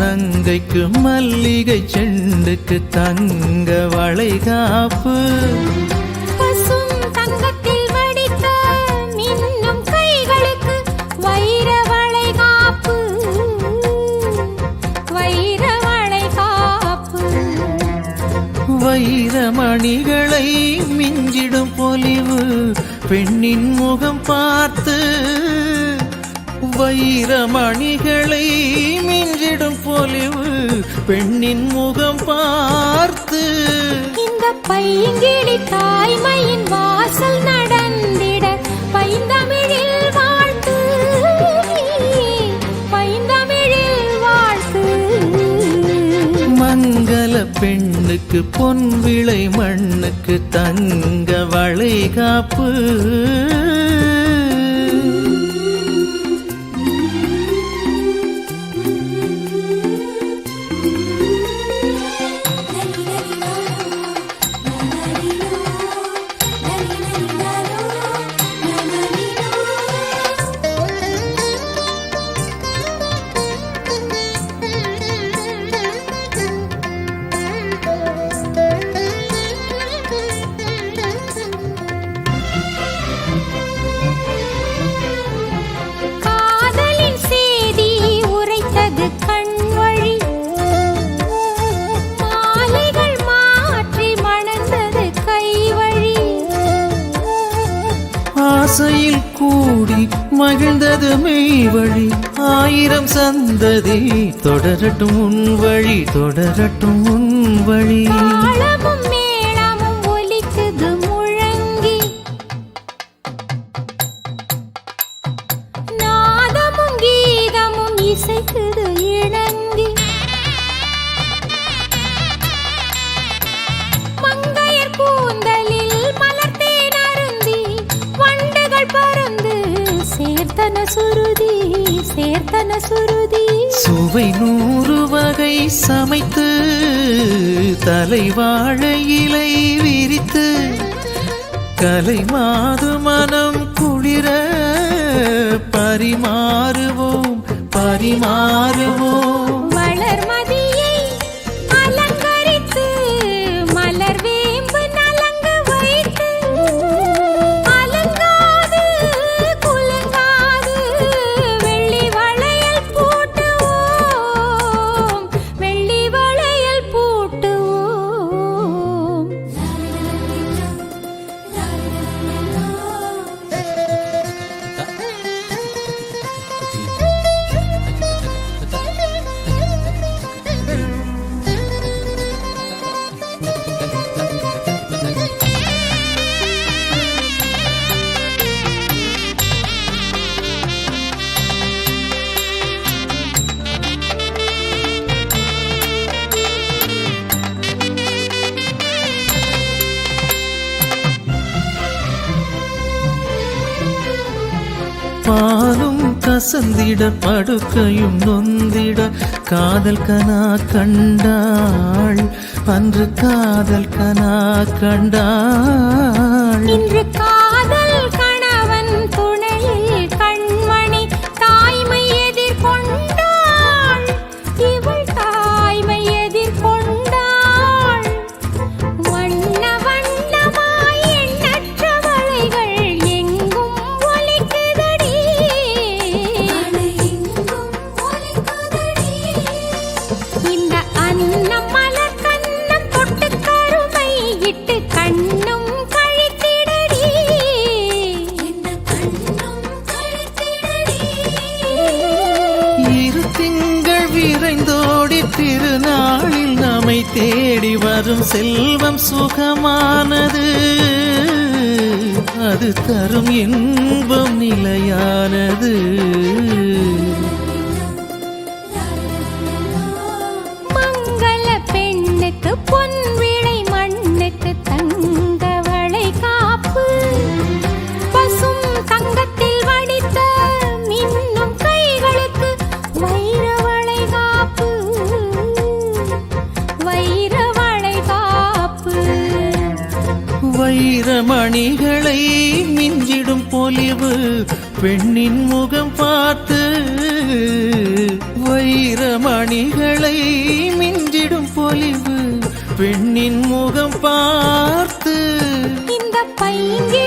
நங்கைக்கு மல்லிகை செண்டுக்கு தங்க வளைகாப்பு பசும் தங்கத்தில் வடித்த மின்னும் கைகளுக்கு வைர வளைகாப்பு வைர வளைகாப்பு வைரமணிகளை மிஞ்சிடும் பொலிவு பெண்ணின் முகம் பார்த்து வைரமணிகளை மிஞ்சிடும் பொலிவு பெண்ணின் முகம் பார்த்து இந்த பைங்கிளி தாய்மையின் வாசல் நடந்திட பைந்தமிழில் வாழ்த்து பைந்தமிழில் வாழ்த்து மங்கள பெண்ணுக்கு பொன் விளை மண்ணுக்கு தங்க வளைகாப்பு ஆசையில் கூடி மகிழ்ந்தது மெய் வழி ஆயிரம் சந்ததி தொடரட்டும் உன் வழி தொடரட்டும் உன் வழி தாளமும் மேளமும் ஒலிக்குது முழங்கி நாதமும் கீதமும் இசைக்குது இணங்கி மங்கையர் கூந்தலில் மலர்த்தேன் அருந்தி வண்டுகள் பறந்து சேர்த்தன சுருதி சேர்த்தன சுருதி சுவை 100 வகை சமைத்து தலைவாழை இலை விரித்து கலை மாது மனம் குளிர பரிமாறுவோம் பரிமாறுவோம் வளர்மதியை அலங்கரித்து மலர் வேம்பு நலங்க வைத்து அலங்காது குலுங்காது வெள்ளி வளையல் பூட்டுவோம் வெள்ளி வளையல் பூட்டுவோம் பாலும் கசந்திட படுக்கையும் நொந்திட காதல் கனா கண்டாள் அன்று காதல் கனா கண்டாள் இன்று காதல் கணவன் துணையில் கண்மணி தாய்மை எதிர்கொண்டாள் இவள் தாய்மை எதிர்கொண்டாள் வண்ண வண்ணமாய் எண்ணற்ற வளைகள் எங்கும் ஒலிக்குதடி இந்த அன்னம் மலர் கண்ணம் தொட்டு கருமை இட்டு கண்ணும் கழித்திடடி தேடி வரும் செல்வம் சுகமானது, அது தரும் இன்பம் நிலையானது. மங்கள பெண்ணுக்கு பொன் விளை, மண்ணுக்கு தங்க வளை காப்பு, பசும் தங்கத்தில் வடித்த மின்னும் கைகளுக்கு வைர வளை காப்பு, வைர வளை காப்பு. வைரமணிகளை மிஞ்சிடும் பொலிவு பெண்ணின் முகம் பார்த்து, வைரமணிகளை மிஞ்சிடும் பொலிவு பெண்ணின் முகம் பார்த்து. இந்த பைங்கே